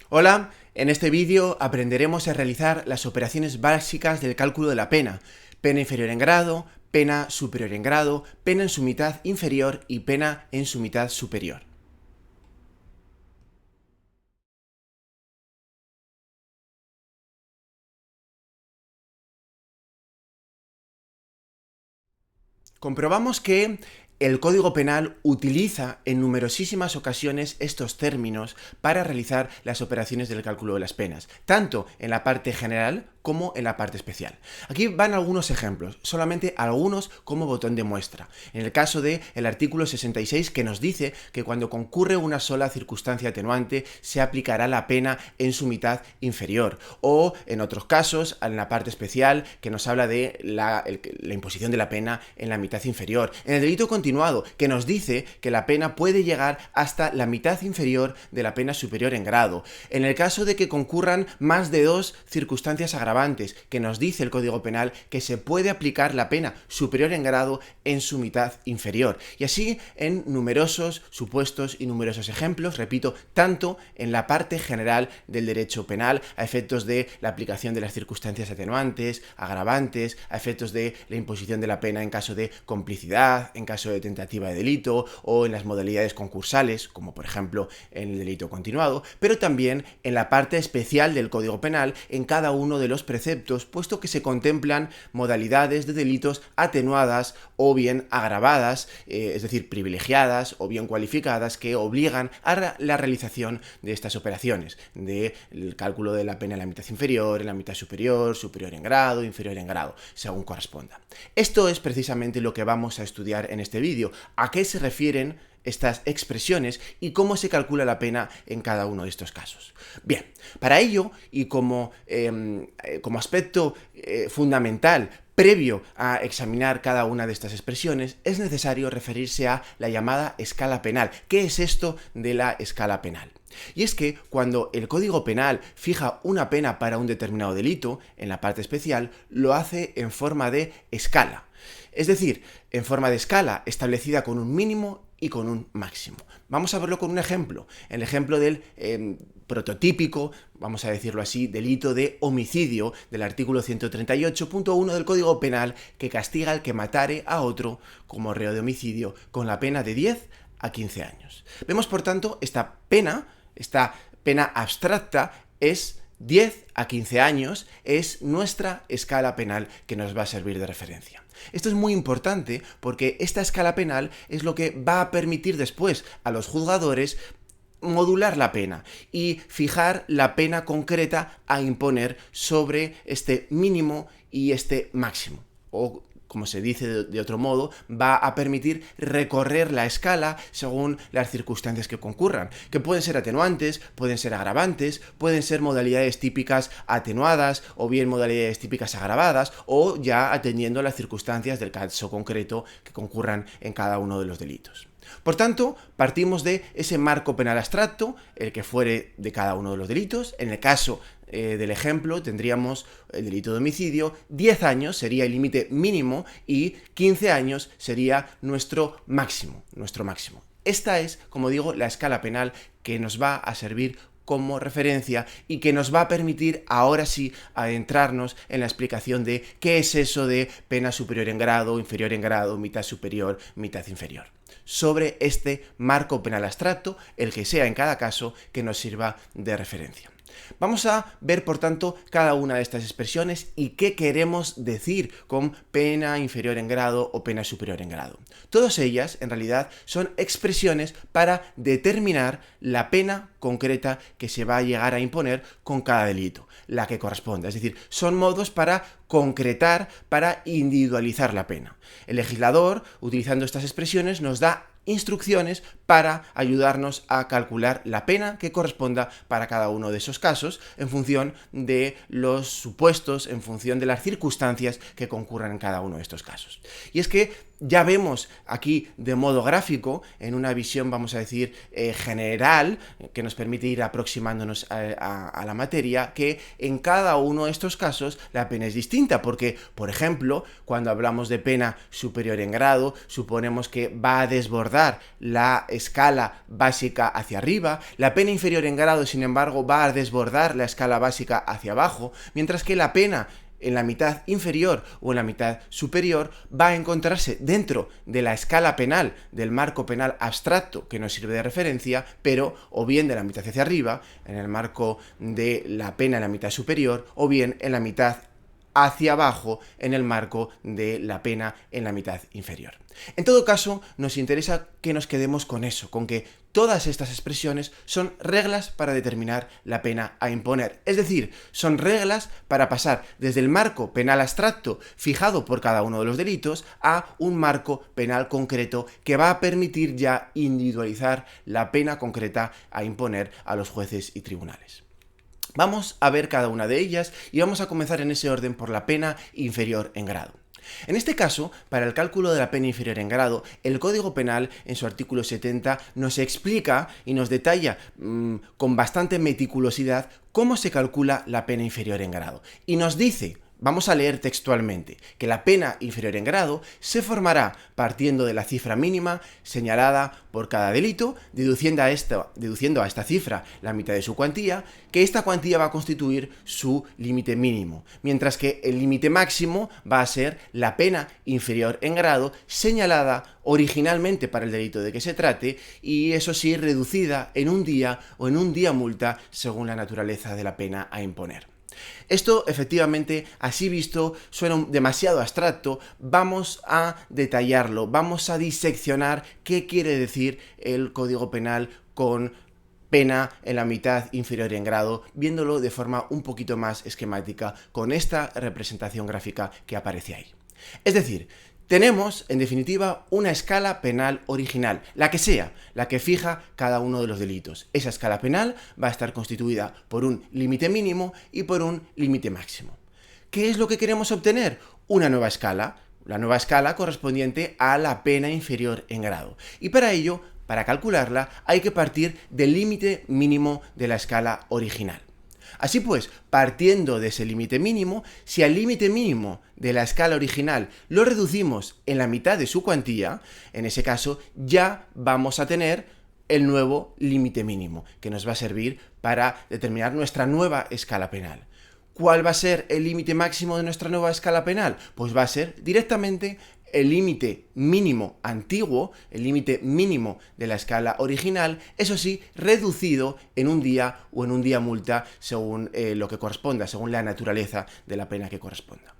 Hola, en este vídeo aprenderemos a realizar las operaciones básicas del cálculo de la pena. Pena inferior en grado, pena superior en grado, pena en su mitad inferior y pena en su mitad superior. Comprobamos que el Código Penal utiliza en numerosísimas ocasiones estos términos para realizar las operaciones del cálculo de las penas, tanto en la parte general como en la parte especial. Aquí van algunos ejemplos, solamente algunos como botón de muestra. En el caso del artículo 66, que nos dice que cuando concurre una sola circunstancia atenuante se aplicará la pena en su mitad inferior. O en otros casos, en la parte especial, que nos habla de la imposición de la pena en la mitad inferior. En el delito continuado, que nos dice que la pena puede llegar hasta la mitad inferior de la pena superior en grado. En el caso de que concurran más de dos circunstancias agravadas, que nos dice el Código Penal que se puede aplicar la pena superior en grado en su mitad inferior. Y así en numerosos supuestos y numerosos ejemplos, repito, tanto en la parte general del derecho penal, a efectos de la aplicación de las circunstancias atenuantes, agravantes, a efectos de la imposición de la pena en caso de complicidad, en caso de tentativa de delito, o en las modalidades concursales, como por ejemplo en el delito continuado, pero también en la parte especial del Código Penal, en cada uno de los preceptos, puesto que se contemplan modalidades de delitos atenuadas o bien agravadas, es decir, privilegiadas o bien cualificadas, que obligan a la realización de estas operaciones, del cálculo de la pena en la mitad inferior, en la mitad superior, superior en grado, inferior en grado, según corresponda. Esto es precisamente lo que vamos a estudiar en este vídeo. ¿A qué se refieren estas expresiones y cómo se calcula la pena en cada uno de estos casos? Bien, para ello y como aspecto fundamental previo a examinar cada una de estas expresiones, es necesario referirse a la llamada escala penal. ¿Qué es esto de la escala penal? Y es que cuando el Código Penal fija una pena para un determinado delito, en la parte especial, lo hace en forma de escala. Es decir, en forma de escala establecida con un mínimo y con un máximo. Vamos a verlo con un ejemplo. El ejemplo del prototípico, vamos a decirlo así, delito de homicidio del artículo 138.1 del Código Penal, que castiga al que matare a otro como reo de homicidio con la pena de 10 a 15 años. Vemos, por tanto, esta pena abstracta es 10 a 15 años, es nuestra escala penal que nos va a servir de referencia. Esto es muy importante porque esta escala penal es lo que va a permitir después a los juzgadores modular la pena y fijar la pena concreta a imponer sobre este mínimo y este máximo, o como se dice de otro modo, va a permitir recorrer la escala según las circunstancias que concurran, que pueden ser atenuantes, pueden ser agravantes, pueden ser modalidades típicas atenuadas o bien modalidades típicas agravadas, o ya atendiendo a las circunstancias del caso concreto que concurran en cada uno de los delitos. Por tanto, partimos de ese marco penal abstracto, el que fuere de cada uno de los delitos. En el caso del ejemplo, tendríamos el delito de homicidio, 10 años sería el límite mínimo y 15 años sería nuestro máximo. Esta es, como digo, la escala penal que nos va a servir como referencia y que nos va a permitir ahora sí adentrarnos en la explicación de qué es eso de pena superior en grado, inferior en grado, mitad superior, mitad inferior. Sobre este marco penal abstracto, el que sea en cada caso, que nos sirva de referencia. Vamos a ver, por tanto, cada una de estas expresiones y qué queremos decir con pena inferior en grado o pena superior en grado. Todas ellas, en realidad, son expresiones para determinar la pena concreta que se va a llegar a imponer con cada delito, la que corresponda. Es decir, son modos para concretar, para individualizar la pena. El legislador, utilizando estas expresiones, nos da instrucciones para ayudarnos a calcular la pena que corresponda para cada uno de esos casos en función de los supuestos, en función de las circunstancias que concurran en cada uno de estos casos. Y es que ya vemos aquí de modo gráfico, en una visión, vamos a decir, general, que nos permite ir aproximándonos a la materia, que en cada uno de estos casos la pena es distinta, porque, por ejemplo, cuando hablamos de pena superior en grado, suponemos que va a desbordar la escala básica hacia arriba, la pena inferior en grado, sin embargo, va a desbordar la escala básica hacia abajo, mientras que la pena en la mitad inferior o en la mitad superior va a encontrarse dentro de la escala penal del marco penal abstracto que nos sirve de referencia, pero o bien de la mitad hacia arriba, en el marco de la pena en la mitad superior, o bien en la mitad hacia abajo en el marco de la pena en la mitad inferior. En todo caso, nos interesa que nos quedemos con eso, con que todas estas expresiones son reglas para determinar la pena a imponer. Es decir, son reglas para pasar desde el marco penal abstracto fijado por cada uno de los delitos a un marco penal concreto que va a permitir ya individualizar la pena concreta a imponer a los jueces y tribunales. Vamos a ver cada una de ellas y vamos a comenzar en ese orden por la pena inferior en grado. En este caso, para el cálculo de la pena inferior en grado, el Código Penal, en su artículo 70, nos explica y nos detalla con bastante meticulosidad cómo se calcula la pena inferior en grado. Y nos dice, vamos a leer textualmente, que la pena inferior en grado se formará partiendo de la cifra mínima señalada por cada delito, deduciendo a esta cifra la mitad de su cuantía, que esta cuantía va a constituir su límite mínimo, mientras que el límite máximo va a ser la pena inferior en grado señalada originalmente para el delito de que se trate y eso sí reducida en un día o en un día multa según la naturaleza de la pena a imponer. Esto, efectivamente, así visto, suena demasiado abstracto. Vamos a detallarlo, vamos a diseccionar qué quiere decir el Código Penal con pena en la mitad inferior en grado, viéndolo de forma un poquito más esquemática con esta representación gráfica que aparece ahí. Es decir, tenemos, en definitiva, una escala penal original, la que sea, la que fija cada uno de los delitos. Esa escala penal va a estar constituida por un límite mínimo y por un límite máximo. ¿Qué es lo que queremos obtener? Una nueva escala, la nueva escala correspondiente a la pena inferior en grado. Y para ello, para calcularla, hay que partir del límite mínimo de la escala original. Así pues, partiendo de ese límite mínimo, si al límite mínimo de la escala original lo reducimos en la mitad de su cuantía, en ese caso ya vamos a tener el nuevo límite mínimo, que nos va a servir para determinar nuestra nueva escala penal. ¿Cuál va a ser el límite máximo de nuestra nueva escala penal? Pues va a ser directamente el límite mínimo antiguo, el límite mínimo de la escala original, eso sí, reducido en un día o en un día multa según lo que corresponda, según la naturaleza de la pena que corresponda.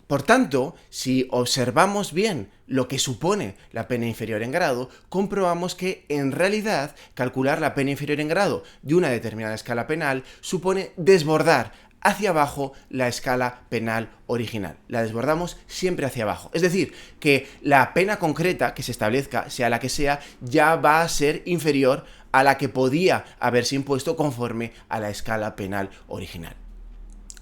Por tanto, si observamos bien lo que supone la pena inferior en grado, comprobamos que en realidad calcular la pena inferior en grado de una determinada escala penal supone desbordar hacia abajo la escala penal original. La desbordamos siempre hacia abajo. Es decir, que la pena concreta que se establezca, sea la que sea, ya va a ser inferior a la que podía haberse impuesto conforme a la escala penal original.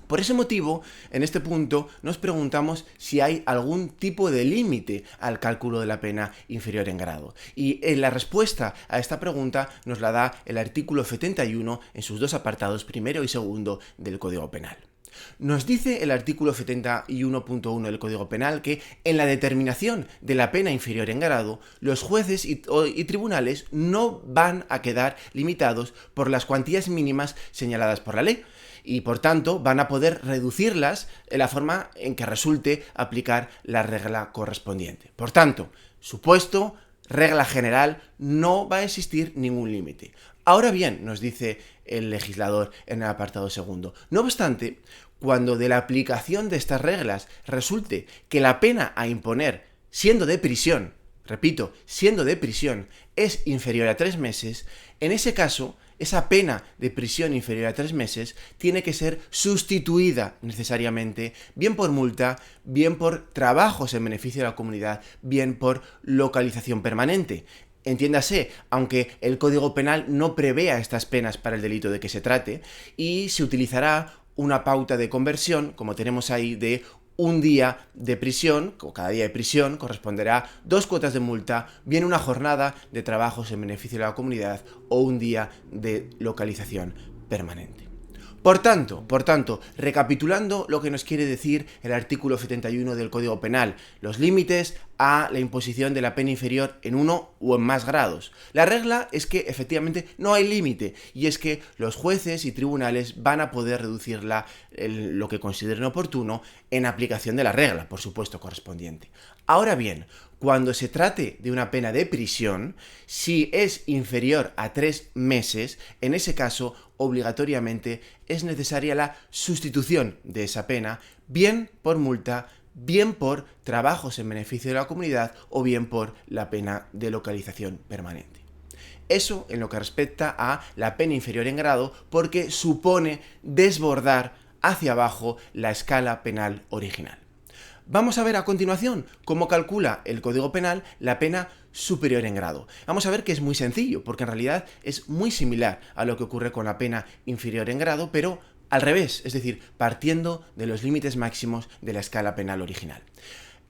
Por ese motivo, en este punto nos preguntamos si hay algún tipo de límite al cálculo de la pena inferior en grado. Y la respuesta a esta pregunta nos la da el artículo 71 en sus dos apartados primero y segundo del Código Penal. Nos dice el artículo 71.1 del Código Penal que en la determinación de la pena inferior en grado, los jueces y tribunales no van a quedar limitados por las cuantías mínimas señaladas por la ley, y por tanto van a poder reducirlas en la forma en que resulte aplicar la regla correspondiente. Por tanto, supuesto, regla general, no va a existir ningún límite. Ahora bien, nos dice el legislador en el apartado segundo, no obstante, cuando de la aplicación de estas reglas resulte que la pena a imponer, siendo de prisión, repito, siendo de prisión, es inferior a 3 meses, en ese caso, esa pena de prisión inferior a 3 meses tiene que ser sustituida necesariamente, bien por multa, bien por trabajos en beneficio de la comunidad, bien por localización permanente. Entiéndase, aunque el Código Penal no prevea estas penas para el delito de que se trate, y se utilizará una pauta de conversión, como tenemos ahí, de un día de prisión, o cada día de prisión, corresponderá 2 cuotas de multa, bien una jornada de trabajos en beneficio de la comunidad o un día de localización permanente. Por tanto, recapitulando lo que nos quiere decir el artículo 71 del Código Penal, los límites a la imposición de la pena inferior en 1 o en más grados. La regla es que efectivamente no hay límite, y es que los jueces y tribunales van a poder reducirla lo que consideren oportuno en aplicación de la regla, por supuesto, correspondiente. Ahora bien, cuando se trate de una pena de prisión, si es inferior a 3 meses, en ese caso, obligatoriamente es necesaria la sustitución de esa pena, bien por multa, bien por trabajos en beneficio de la comunidad o bien por la pena de localización permanente. Eso en lo que respecta a la pena inferior en grado, porque supone desbordar hacia abajo la escala penal original. Vamos a ver a continuación cómo calcula el Código Penal la pena superior en grado. Vamos a ver que es muy sencillo, porque en realidad es muy similar a lo que ocurre con la pena inferior en grado, pero al revés, es decir, partiendo de los límites máximos de la escala penal original.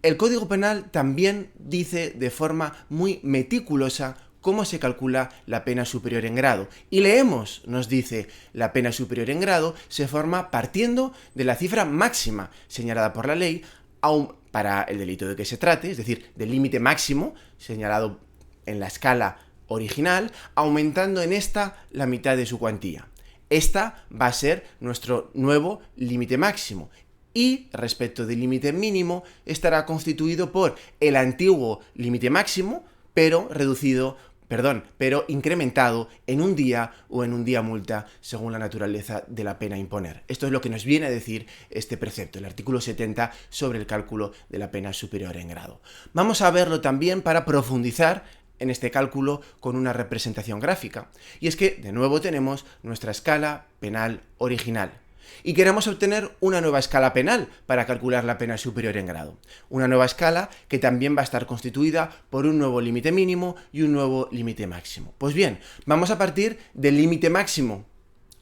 El Código Penal también dice de forma muy meticulosa cómo se calcula la pena superior en grado. Y leemos, nos dice, la pena superior en grado se forma partiendo de la cifra máxima señalada por la ley, aun para el delito de que se trate, es decir, del límite máximo señalado en la escala original, aumentando en esta la mitad de su cuantía. Esta va a ser nuestro nuevo límite máximo. Y respecto del límite mínimo, estará constituido por el antiguo límite máximo, pero incrementado en un día o en un día multa según la naturaleza de la pena a imponer. Esto es lo que nos viene a decir este precepto, el artículo 70 sobre el cálculo de la pena superior en grado. Vamos a verlo también para profundizar en este cálculo con una representación gráfica. Y es que, de nuevo, tenemos nuestra escala penal original. Y queremos obtener una nueva escala penal para calcular la pena superior en grado. Una nueva escala que también va a estar constituida por un nuevo límite mínimo y un nuevo límite máximo. Pues bien, vamos a partir del límite máximo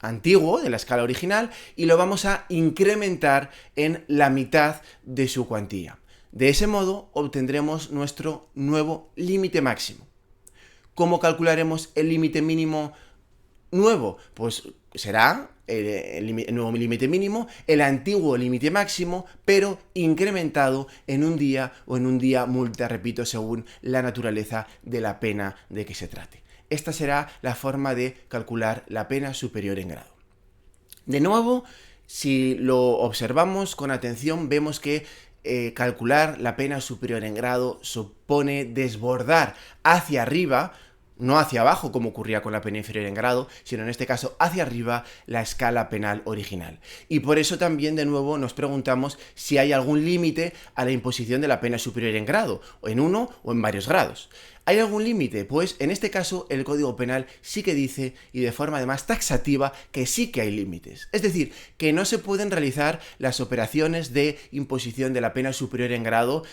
antiguo de la escala original y lo vamos a incrementar en la mitad de su cuantía. De ese modo obtendremos nuestro nuevo límite máximo. ¿Cómo calcularemos el límite mínimo nuevo? Pues será el nuevo límite mínimo, el antiguo límite máximo, pero incrementado en un día o en un día multa, repito, según la naturaleza de la pena de que se trate. Esta será la forma de calcular la pena superior en grado. De nuevo, si lo observamos con atención, vemos que calcular la pena superior en grado supone desbordar hacia arriba, no hacia abajo como ocurría con la pena inferior en grado, sino en este caso hacia arriba la escala penal original. Y por eso también de nuevo nos preguntamos si hay algún límite a la imposición de la pena superior en grado, o en uno o en varios grados. ¿Hay algún límite? Pues en este caso el Código Penal sí que dice, y de forma además taxativa, que sí que hay límites. Es decir, que no se pueden realizar las operaciones de imposición de la pena superior en grado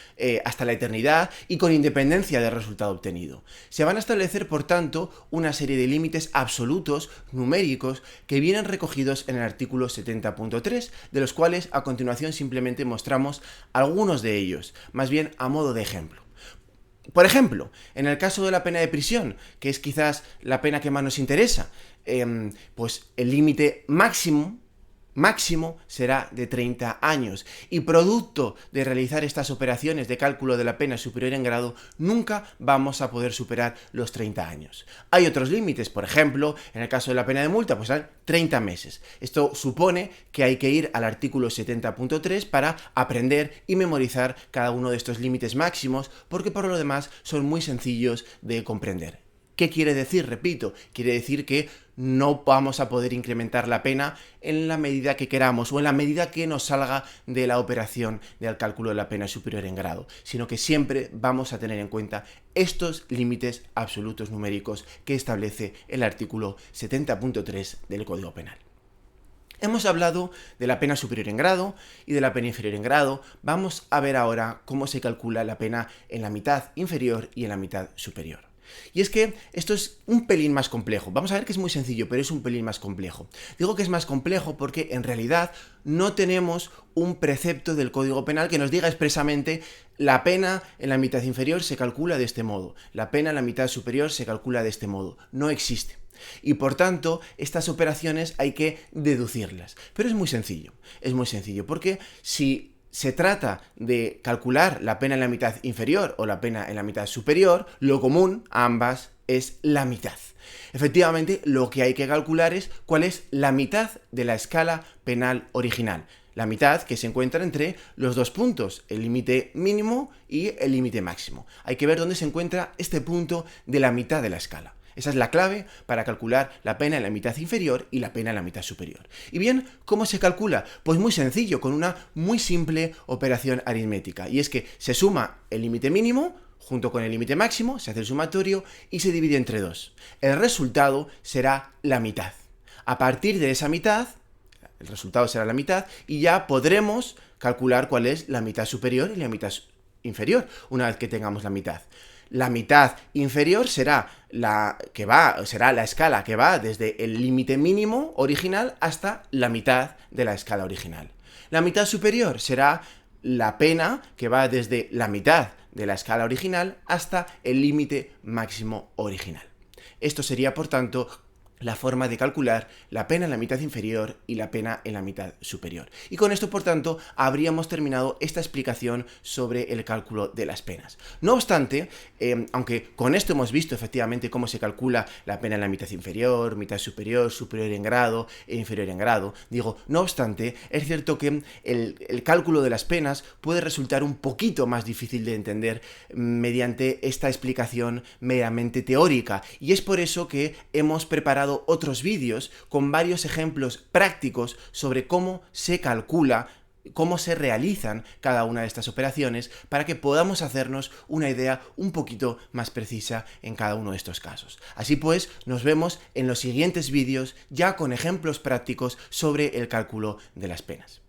hasta la eternidad y con independencia del resultado obtenido. Se van a establecer, por tanto, una serie de límites absolutos, numéricos, que vienen recogidos en el artículo 70.3, de los cuales a continuación simplemente mostramos algunos de ellos, más bien a modo de ejemplo. Por ejemplo, en el caso de la pena de prisión, que es quizás la pena que más nos interesa, pues el límite máximo será de 30 años. Y producto de realizar estas operaciones de cálculo de la pena superior en grado, nunca vamos a poder superar los 30 años. Hay otros límites, por ejemplo, en el caso de la pena de multa, pues serán 30 meses. Esto supone que hay que ir al artículo 70.3 para aprender y memorizar cada uno de estos límites máximos, porque por lo demás son muy sencillos de comprender. ¿Qué quiere decir? Repito, quiere decir que no vamos a poder incrementar la pena en la medida que queramos o en la medida que nos salga de la operación del cálculo de la pena superior en grado, sino que siempre vamos a tener en cuenta estos límites absolutos numéricos que establece el artículo 70.3 del Código Penal. Hemos hablado de la pena superior en grado y de la pena inferior en grado. Vamos a ver ahora cómo se calcula la pena en la mitad inferior y en la mitad superior. Y es que esto es un pelín más complejo. Vamos a ver que es muy sencillo, pero es un pelín más complejo. Digo que es más complejo porque en realidad no tenemos un precepto del Código Penal que nos diga expresamente la pena en la mitad inferior se calcula de este modo, la pena en la mitad superior se calcula de este modo. No existe. Y por tanto, estas operaciones hay que deducirlas. Pero es muy sencillo, porque si se trata de calcular la pena en la mitad inferior o la pena en la mitad superior, lo común a ambas es la mitad. Efectivamente, lo que hay que calcular es cuál es la mitad de la escala penal original. La mitad que se encuentra entre los dos puntos, el límite mínimo y el límite máximo. Hay que ver dónde se encuentra este punto de la mitad de la escala. Esa es la clave para calcular la pena en la mitad inferior y la pena en la mitad superior. Y bien, ¿cómo se calcula? Pues muy sencillo, con una muy simple operación aritmética. Y es que se suma el límite mínimo junto con el límite máximo, se hace el sumatorio y se divide entre 2. El resultado será la mitad. A partir de esa mitad, el resultado será la mitad y ya podremos calcular cuál es la mitad superior y la mitad inferior una vez que tengamos la mitad. La mitad inferior será la escala que va desde el límite mínimo original hasta la mitad de la escala original. La mitad superior será la pena que va desde la mitad de la escala original hasta el límite máximo original. Esto sería, por tanto, la forma de calcular la pena en la mitad inferior y la pena en la mitad superior. Y con esto, por tanto, habríamos terminado esta explicación sobre el cálculo de las penas. No obstante, aunque con esto hemos visto efectivamente cómo se calcula la pena en la mitad inferior, mitad superior, superior en grado e inferior en grado, no obstante, es cierto que el cálculo de las penas puede resultar un poquito más difícil de entender mediante esta explicación meramente teórica, y es por eso que hemos preparado otros vídeos con varios ejemplos prácticos sobre cómo se calcula, cómo se realizan cada una de estas operaciones para que podamos hacernos una idea un poquito más precisa en cada uno de estos casos. Así pues, nos vemos en los siguientes vídeos ya con ejemplos prácticos sobre el cálculo de las penas.